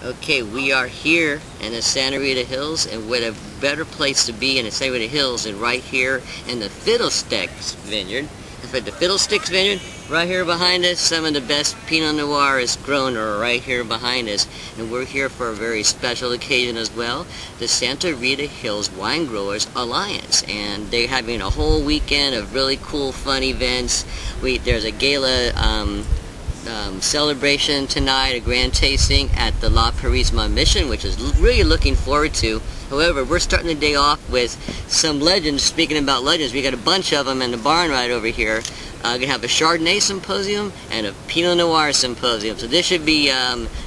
Okay, we are here in the Santa Rita Hills, and what a better place to be in the Santa Rita Hills than right here in the Fiddlesticks Vineyard. In fact, the Fiddlesticks Vineyard, right here behind us, some of the best Pinot Noir is grown right here behind us. And we're here for a very special occasion as well, the Santa Rita Hills Wine Growers Alliance. And they're having a whole weekend of really cool, fun events. There's a gala celebration tonight, a grand tasting at the La Purisma Mission, which is really looking forward to. However, we're starting the day off with some legends. Speaking about legends, we got a bunch of them in the barn right over here. We're gonna have a Chardonnay symposium and a Pinot Noir symposium. So this should be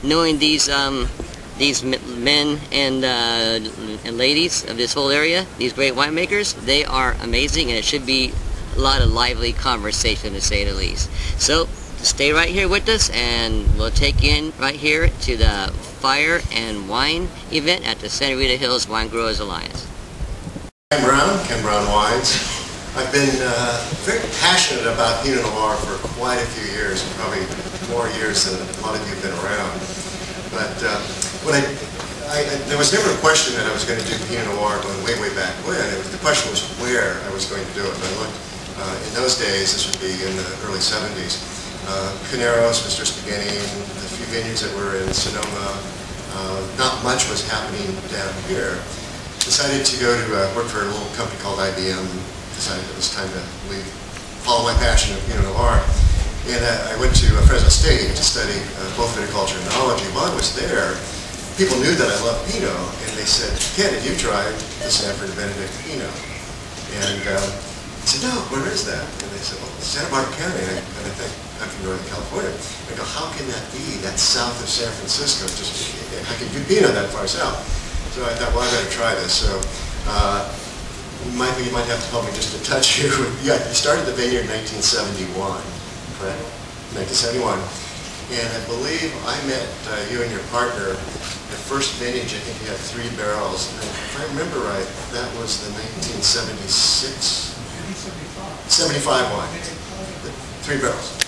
knowing these men and ladies of this whole area, these great winemakers. They are amazing, and it should be a lot of lively conversation, to say the least. So stay right here with us, and we'll take you in right here to the Fire and Wine event at the Santa Rita Hills Wine Growers Alliance. I'm Brown, Ken Brown Wines. I've been very passionate about Pinot Noir for quite a few years, probably more years than a lot of you have been around. But there was never a question that I was going to do Pinot Noir going way back when. The question was where I was going to do it. And I looked, in those days, this would be in the early 70s, Pineros, Mr. Spaghetti, a few vineyards that were in Sonoma. Not much was happening down here. Decided to go to work for a little company called IBM. Decided it was time to follow my passion of Pinot Noir. And I went to Fresno State to study both viticulture and enology. While I was there, people knew that I loved Pinot, and they said, "Ken, have you tried the Sanford Benedict Pinot?" And I said, "No, where is that?" And they said, "Well, Santa Barbara County." And I think I'm from Northern California. I go, "How can that be? That's south of San Francisco. Just how can you Pinot that far south?" So I thought, well, I better try this. So you might have to help me just a touch here. Yeah, you started the vineyard in 1971, correct? 1971. And I believe I met you and your partner. The first vintage, I think you had 3 barrels. And if I remember right, that was the 1976? 75 wine. 3 barrels.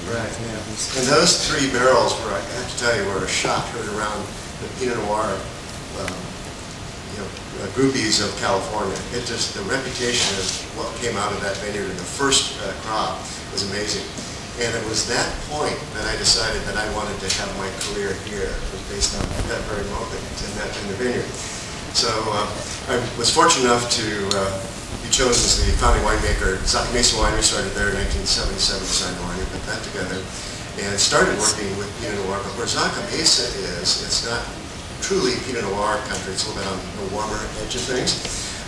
Right, yeah. And those 3 barrels were, I have to tell you, were a shot heard around the Pinot Noir groupies of California. It just, the reputation of what came out of that vineyard in the first crop was amazing. And it was that point that I decided that I wanted to have my career here. It was based on that very moment in the vineyard. So I was fortunate enough to be chosen as the founding winemaker. Zac Mesa Winery started there in 1977, decided the winery, put that together, and started working with Pinot Noir. But where Zac Mesa is, it's not truly Pinot Noir country. It's a little bit on the warmer edge of things.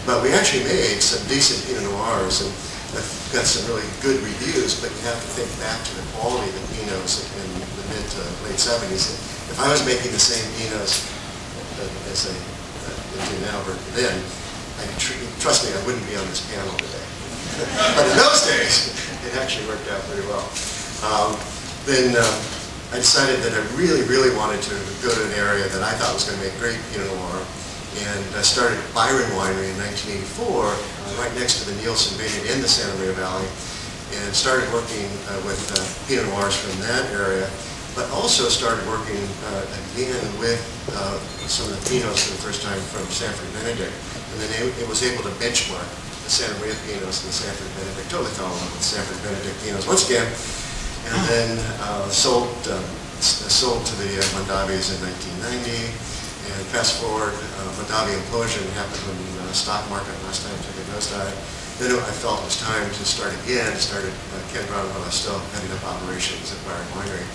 But we actually made some decent Pinot Noirs, and got some really good reviews, but you have to think back to the quality of the Pinots in the mid to late 70s. If I was making the same Pinots as they do now or then, trust me, I wouldn't be on this panel today. But in those days, it actually worked out pretty well. Then I decided that I really wanted to go to an area that I thought was going to make great Pinot Noir, and I started Byron Winery in 1984, right next to the Nielsen Vineyard in the Santa Maria Valley, and started working with Pinot Noirs from that area, but also started working again with some of the Pinots for the first time from Sanford Benedict, and then it was able to benchmark the Santa Maria Pinots and the Sanford Benedict. Totally fell in love with Sanford Benedict Pinots once again, and then sold to the Mondavis in 1990. And fast forward, Mondavi implosion happened when the stock market last time took a nosedive. Then I felt it was time to start again. Started Ken Brown while I was still heading up operations at Byron Winery.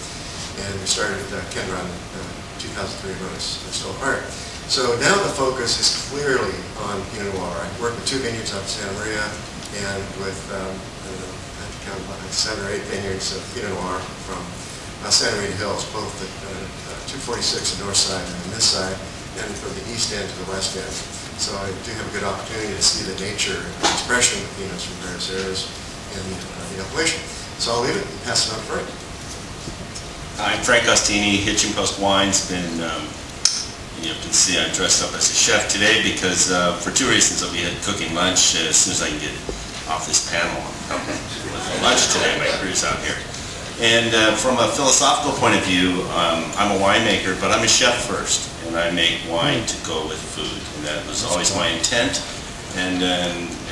And we started Ken Brown in 2003 when I was still apart. So now the focus is clearly on Pinot Noir. I work with 2 vineyards out of Santa Maria, and with, I don't know, I have to count about 7 or 8 vineyards of Pinot Noir from Santa Rita Hills, both the 246 the north side and this side, and from the east end to the west end. So I do have a good opportunity to see the nature and expression of Pinots from various areas in the appellation. So I'll leave it and pass it on to Frank. I'm Frank Ostini, Hitching Post Wines. You can see I'm dressed up as a chef today because for 2 reasons. I'll be cooking lunch as soon as I can get off this panel. I'm with lunch today. My crew's out here. And from a philosophical point of view, I'm a winemaker, but I'm a chef first, and I make wine to go with food, and that was always my intent, and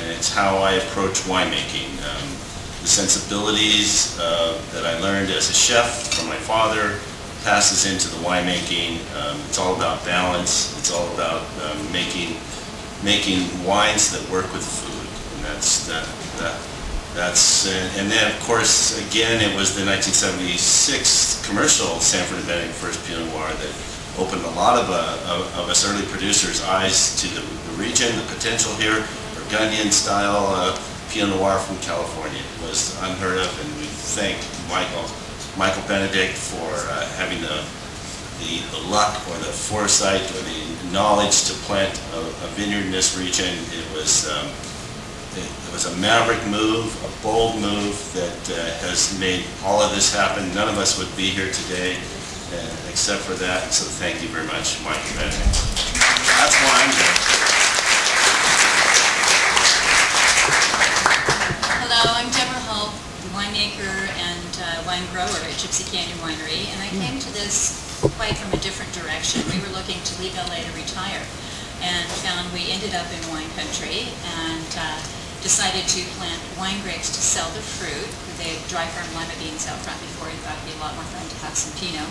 it's how I approach winemaking. The sensibilities that I learned as a chef from my father passes into the winemaking. It's all about balance. It's all about making wines that work with food, and and then of course again it was the 1976 commercial Sanford and Bennett first Pinot Noir that opened a lot of us early producers' eyes to the region, the potential here. Burgundian style Pinot Noir from California was unheard of, and we thank Michael Benedict for having the luck or the foresight or the knowledge to plant a vineyard in this region. It was a maverick move, a bold move that has made all of this happen. None of us would be here today except for that, so thank you very much, Michael Benedict. That's why I'm here. Hello, I'm Deborah Hulk, winemaker and wine grower at Gypsy Canyon Winery, and I came to this quite from a different direction. We were looking to leave LA to retire, and found we ended up in wine country, and decided to plant wine grapes to sell the fruit. They dry farm lima beans out front before. We thought it'd be a lot more fun to have some Pinot.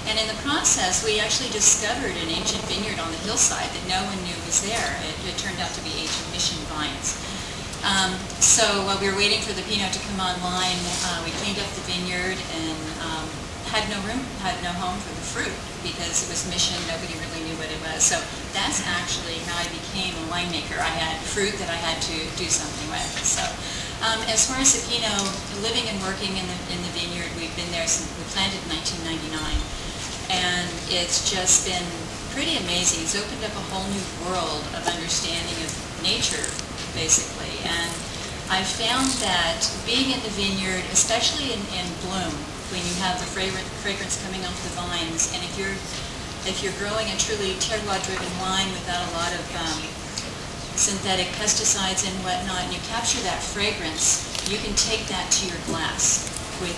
And in the process, we actually discovered an ancient vineyard on the hillside that no one knew was there. It turned out to be ancient mission vines. So while we were waiting for the Pinot to come online, we cleaned up the vineyard and had no room, had no home for the fruit because it was mission. Nobody really knew what it was. So that's actually how I became a winemaker. I had fruit that I had to do something with. So as far as the Pinot, living and working in the vineyard, we've been there since we planted in 1999, and it's just been pretty amazing. It's opened up a whole new world of understanding of nature, basically. And I found that being in the vineyard, especially in bloom, when you have the fragrance coming off the vines, and if you're growing a truly terroir-driven wine without a lot of synthetic pesticides and whatnot, and you capture that fragrance, you can take that to your glass with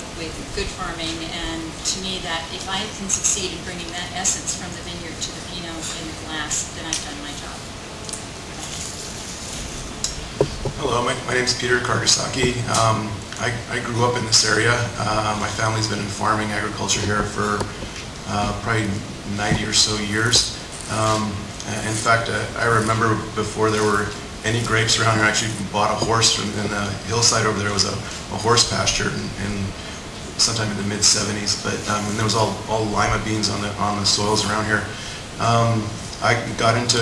good farming. And to me, that if I can succeed in bringing that essence from the vineyard to the Pinot in the glass, then I've done my job. Hello, my name is Peter Kargasaki. I grew up in this area. My family's been in farming agriculture here for probably 90 or so years. In fact, I remember before there were any grapes around here, I actually bought a horse in the hillside over there. It was a horse pasture sometime in the mid-70s, but and there was all lima beans on the soils around here. I got into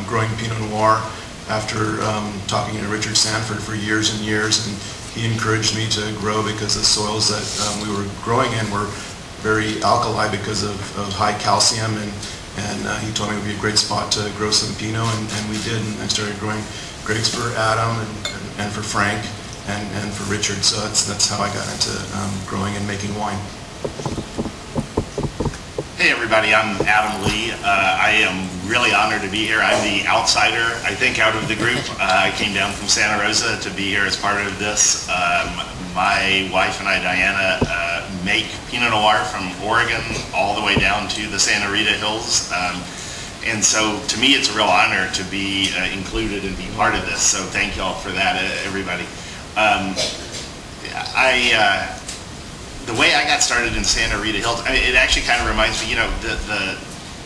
growing Pinot Noir after talking to Richard Sanford for years and years, and he encouraged me to grow because the soils that we were growing in were very alkali because of high calcium, and he told me it would be a great spot to grow some Pinot, and we did, and I started growing grapes for Adam and for Frank and for Richard. So that's how I got into growing and making wine. Hey everybody, I'm Adam Lee. I am really honored to be here. I'm the outsider, I think, out of the group. I came down from Santa Rosa to be here as part of this. My wife and I, Diana, make Pinot Noir from Oregon all the way down to the Santa Rita Hills. And so to me it's a real honor to be included and be part of this. So thank y'all for that, everybody. The way I got started in Santa Rita Hills, it actually kind of reminds me, the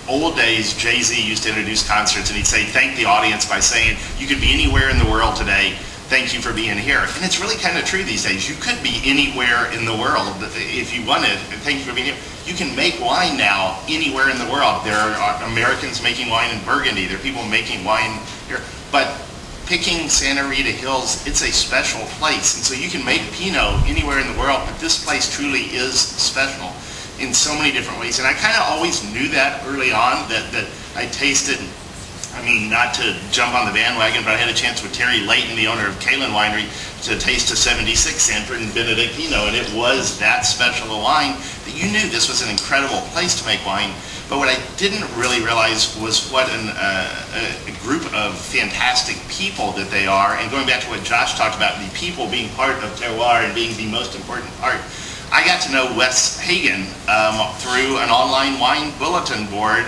old days, Jay-Z used to introduce concerts and he'd say, thank the audience by saying, you could be anywhere in the world today, thank you for being here. And it's really kind of true these days. You could be anywhere in the world if you wanted, and thank you for being here. You can make wine now anywhere in the world. There are Americans making wine in Burgundy. There are people making wine here. But picking Santa Rita Hills, it's a special place. And so you can make Pinot anywhere in the world, but this place truly is special in so many different ways. And I kind of always knew that early on, that I tasted, not to jump on the bandwagon, but I had a chance with Terry Layton, the owner of Kalen Winery, to taste a 76 Sanford and Benedict Pinot, and it was that special a wine that you knew this was an incredible place to make wine. But what I didn't really realize was what a group of fantastic people that they are. And going back to what Josh talked about, the people being part of terroir and being the most important part, I got to know Wes Hagen through an online wine bulletin board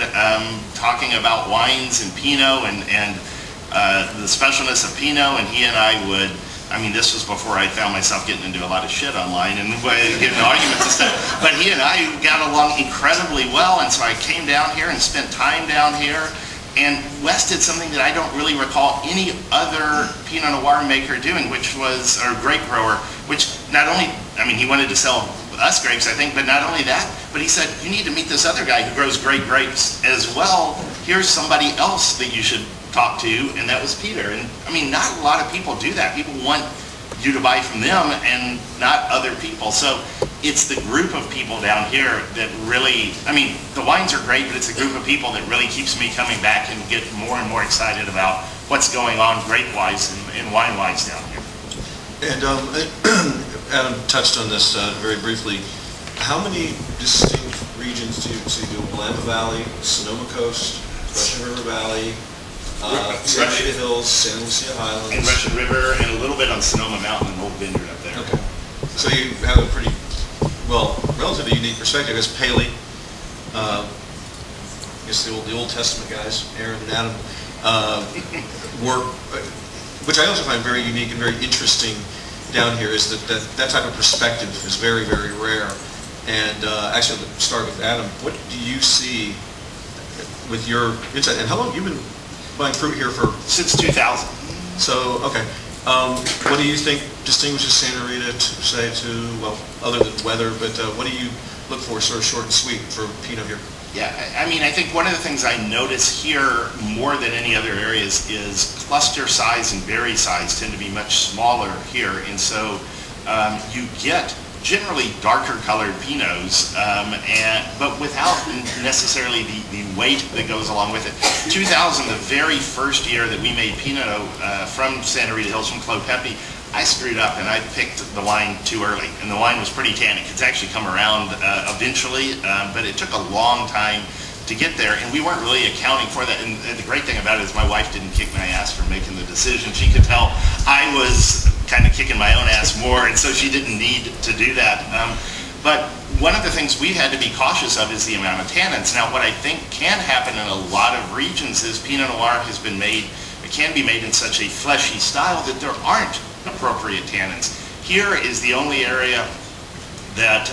talking about wines and Pinot and the specialness of Pinot, and he and I would, I mean, this was before I found myself getting into a lot of shit online and getting arguments and stuff, but he and I got along incredibly well, and so I came down here and spent time down here. And Wes did something that I don't really recall any other Pinot Noir maker doing, which was, or grape grower, which not only, I mean, he wanted to sell us grapes, I think, but not only that, but he said, you need to meet this other guy who grows great grapes as well. Here's somebody else that you should talk to, and that was Peter. And I mean, not a lot of people do that. People want you to buy from them and not other people. So it's the group of people down here that really, I mean, the wines are great, but it's a group of people that really keeps me coming back and get more and more excited about what's going on grape-wise and wine-wise down here. And Adam touched on this very briefly. How many distinct regions do you see? Do Willamette Valley, Sonoma Coast, Russian River Valley, Santa Rita Hills, Santa Lucia Highlands, and Russian River, and a little bit on Sonoma Mountain, an old vineyard up there. Okay. So you have a pretty, well, relatively unique perspective. As Paley, I guess the Old Testament guys, Aaron and Adam, work, which I also find very unique and very interesting down here, is that type of perspective is very, very rare. And actually, let's start with Adam. What do you see with your insight? And how long have you been buying fruit here for? Since 2000. So, okay. What do you think distinguishes Santa Rita, say, well, other than weather, but what do you look for, sort of short and sweet, for Pinot here? Yeah, I mean, I think one of the things I notice here more than any other areas is cluster size and berry size tend to be much smaller here, and so you get generally darker colored Pinots, but without necessarily the weight that goes along with it. 2000, the very first year that we made Pinot from Santa Rita Hills, from Clos Pepe, I screwed up and I picked the wine too early, and the wine was pretty tannic. It's actually come around eventually, but it took a long time to get there, and we weren't really accounting for that. And the great thing about it is my wife didn't kick my ass for making the decision. She could tell I was kind of kicking my own ass more, and so she didn't need to do that. But one of the things we had to be cautious of is the amount of tannins. Now, what I think can happen in a lot of regions is Pinot Noir has been made, it can be made in such a fleshy style that there aren't appropriate tannins. Here is the only area that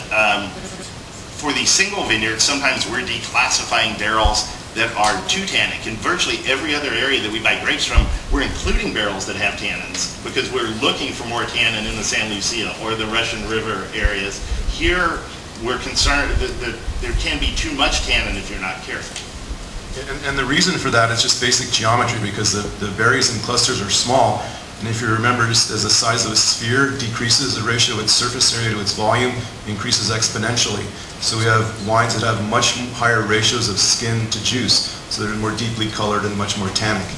for the single vineyard, sometimes we're declassifying barrels that are too tannic. In virtually every other area that we buy grapes from, we're including barrels that have tannins because we're looking for more tannin in the San Lucia or the Russian River areas. Here, we're concerned that there can be too much tannin if you're not careful. And the reason for that is just basic geometry, because the berries and clusters are small. And if you remember, just as the size of a sphere decreases, the ratio of its surface area to its volume increases exponentially. So we have wines that have much higher ratios of skin to juice, so they're more deeply colored and much more tannic.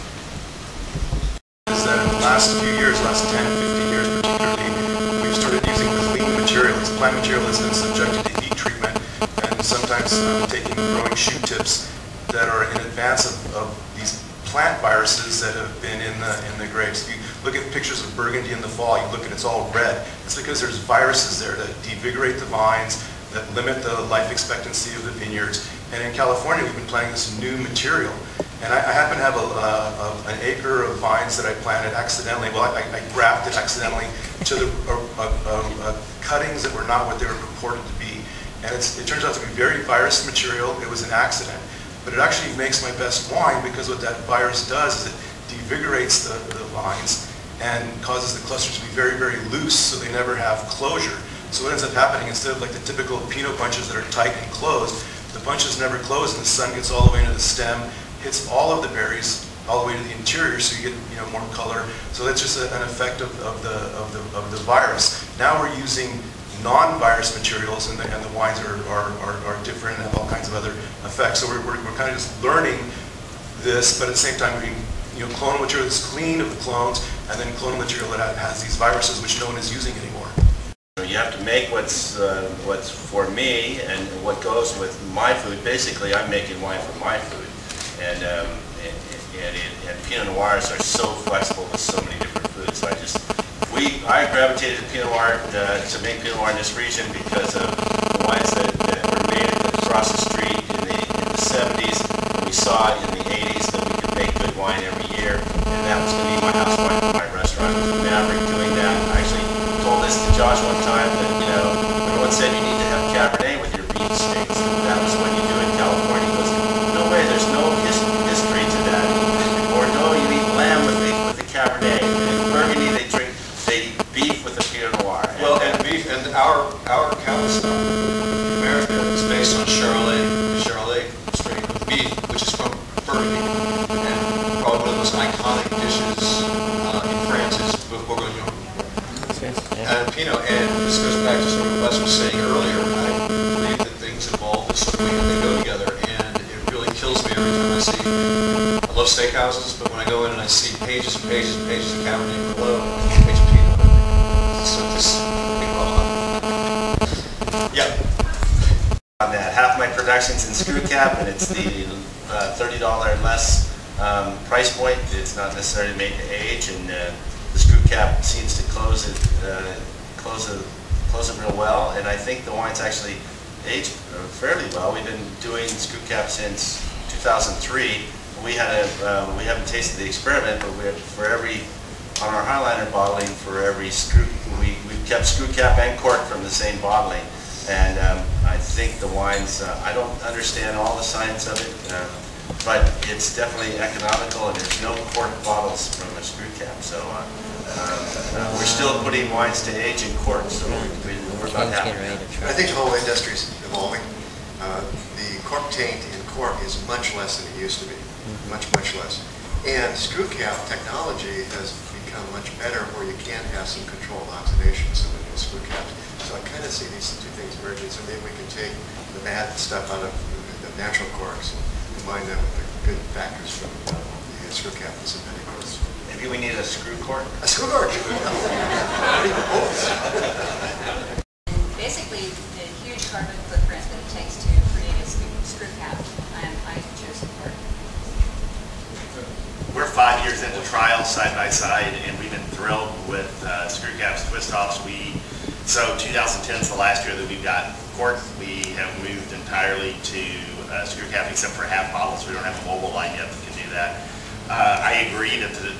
Is that in the last few years, last 10, 15 years particularly, we've started using clean materials. Plant material has been subjected to heat treatment, and sometimes taking growing shoot tips that are in advance of these plant viruses that have been in the grapes. If you look at pictures of Burgundy in the fall, you look at it's all red. It's because there's viruses there that devigorate the vines, that limit the life expectancy of the vineyards. And in California, we've been planting this new material. And I happen to have an acre of vines that I planted accidentally. Well, I grafted accidentally to the cuttings that were not what they were purported to be. And it turns out to be very virus material. It was an accident. But it actually makes my best wine, because what that virus does is it devigorates the vines and causes the clusters to be very, very loose, so they never have closure. So what ends up happening, instead of like the typical Pinot bunches that are tight and closed, the bunches never close, and the sun gets all the way into the stem, hits all of the berries all the way to the interior, so you get more color. So that's just an effect of the virus. Now we're using non-virus materials, and the wines are different and have all kinds of other effects. So we're kind of just learning this, but at the same time, clonal material that's clean of the clones, and then clonal material that has these viruses which no one is using anymore. You have to make what's for me and what goes with my food. Basically, I'm making wine for my food, and Pinot Noirs are so flexible with so many different foods. So if we I gravitated to Pinot Noir to make Pinot Noir in this region because of the wines that were made across the street in the 70s. And we saw in the 80s that we could make good wine every year, and that was going to be my house wine for my restaurant. I was a maverick doing that. I actually told this to Josh one time that, you know, everyone said you need to have Cabernet with your beef steaks. That was what you do in California. He goes, no way, there's no history to that. Or no, you eat lamb with the Cabernet. And in Burgundy, they eat beef with the Pinot Noir. Well, and beef, and our cow stock in America is based on Charolais strain of beef, which is from Burgundy, and probably one of the most iconic dishes in France is Bourguignon. And Pinot, and this goes back to what Wes was saying earlier. I believe that things involve this sort of thing and they go together, and it really kills me every time I see. I love steakhouses, but when I go in and I see pages and pages and pages of Cabernet below, and pages of Pinot, so this big yeah. On that, half my production's in screw cap, and it's the $30 less price point. It's not necessarily made to age, and the screw cap seems to close it real well. And I think the wine's actually aged fairly well. We've been doing screw cap since 2003. We haven't tasted the experiment, but on our Highliner bottling, for every screw, we've kept screw cap and cork from the same bottling. And I think the wines, I don't understand all the science of it, but it's definitely economical, and there's no cork bottles from a screw cap. So we're still putting wines to age in cork, so we're about happy. I think the whole industry is evolving. The cork taint in cork is much less than it used to be, much less. And screw cap technology has become much better, where you can have some controlled oxidation, some of those screw caps. So I kind of see these two things merging. So maybe we can take the bad stuff out of the natural corks and combine them with the good factors from the screw cap and synthetic corks. Maybe we need a screw cork? A screw cork! Basically, the huge carbon footprint that it takes to create a screw cap, I chose the cork. We're 5 years into trials side by side, and we've been thrilled with screw caps, twist offs. So 2010 is the last year that we've got cork. We have moved entirely to screw cap, except for half bottles. We don't have a mobile line yet that can do that. I agree that the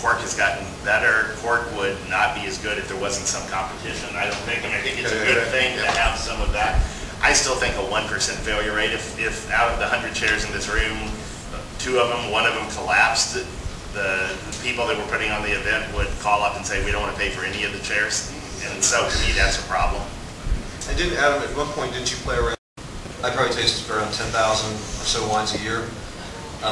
cork has gotten better. Cork would not be as good if there wasn't some competition. I don't think. I think it's a good thing to have some of that. I still think a 1% failure rate. If out of the 100 chairs in this room, one of them collapsed, the people that were putting on the event would call up and say, we don't want to pay for any of the chairs. And so to me, that's a problem. And Adam, at one point, didn't you play around? I probably tasted around 10,000 or so wines a year. You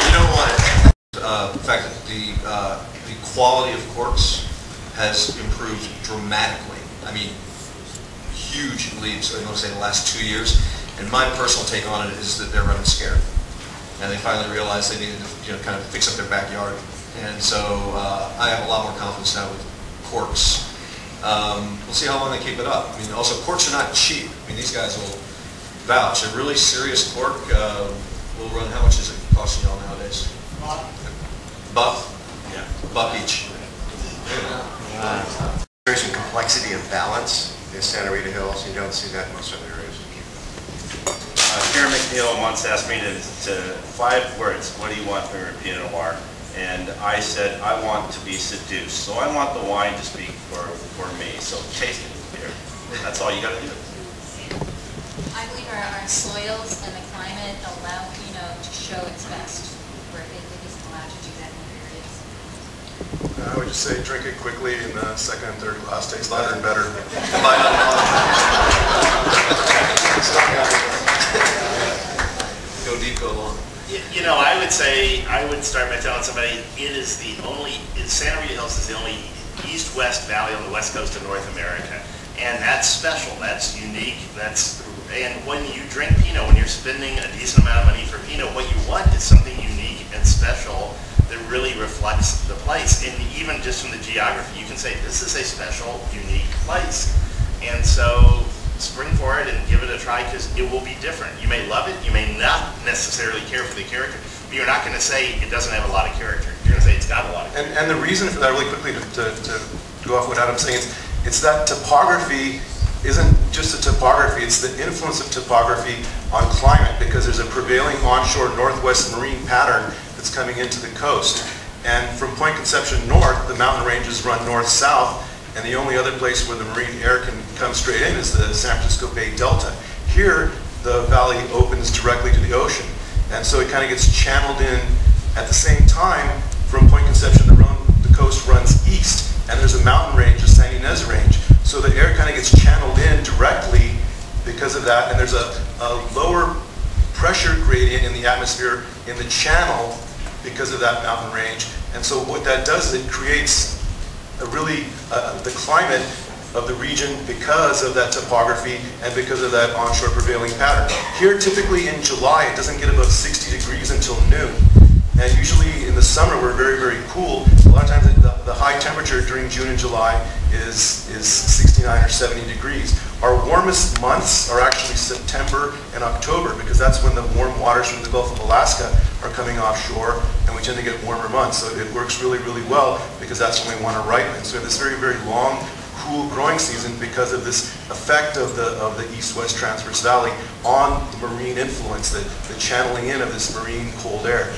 don't want it. The fact that the quality of corks has improved dramatically. I mean, huge leaps, I want to say, the last 2 years. And my personal take on it is that they're running scared. And they finally realized they needed to kind of fix up their backyard. And so I have a lot more confidence now with corks. We'll see how long they keep it up. I mean, also, corks are not cheap. I mean, these guys will vouch. A really serious cork will run, how much is it costing y'all nowadays? Buck? Yeah. Buck each. There's some complexity of balance in Santa Rita Hills. You don't see that in most other areas. Karen McNeil once asked me to 5 words, what do you want from your Pinot Noir? And I said, I want to be seduced. So I want the wine to speak for me. So taste it here. That's all you got to do. I believe our soils and the climate allow Pinot to show its best, where it isn't allowed to do that in other areas. I would just say drink it quickly, and the second and third glass tastes better and better. Go deep, go long. You know, I would start by telling somebody Santa Rita Hills is the only east-west valley on the west coast of North America. And that's special, that's unique, and when you drink Pinot, when you're spending a decent amount of money for Pinot, what you want is something unique and special that really reflects the place. And even just from the geography, you can say, this is a special, unique place. And so spring for it and give it a try, because it will be different. You may love it, you may not necessarily care for the character, but you're not going to say it doesn't have a lot of character. You're going to say it's got a lot of character. And the reason for that, really quickly, to go off what Adam's saying, it's that topography isn't just a topography, it's the influence of topography on climate, because there's a prevailing onshore northwest marine pattern that's coming into the coast. And from Point Conception north, the mountain ranges run north-south, and the only other place where the marine air can come straight in is the San Francisco Bay Delta. Here, the valley opens directly to the ocean, and so it kind of gets channeled in. At the same time, from Point Conception, the coast runs east, and there's a mountain range, the San Ynez Range. So the air kind of gets channeled in directly because of that, and there's a lower pressure gradient in the atmosphere in the channel because of that mountain range. And so what that does is it creates the climate of the region because of that topography and because of that onshore prevailing pattern. Here, typically in July, it doesn't get above 60 degrees until noon. And usually in the summer, we're very, very cool. A lot of times the high temperature during June and July is 69 or 70 degrees. Our warmest months are actually September and October, because that's when the warm waters from the Gulf of Alaska are coming offshore, and we tend to get warmer months. So it works really, really well, because that's when we want to ripen. So we have this very, very long, cool growing season because of this effect of the east-west transverse valley on the marine influence, the channeling in of this marine cold air.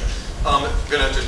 I'm going to have to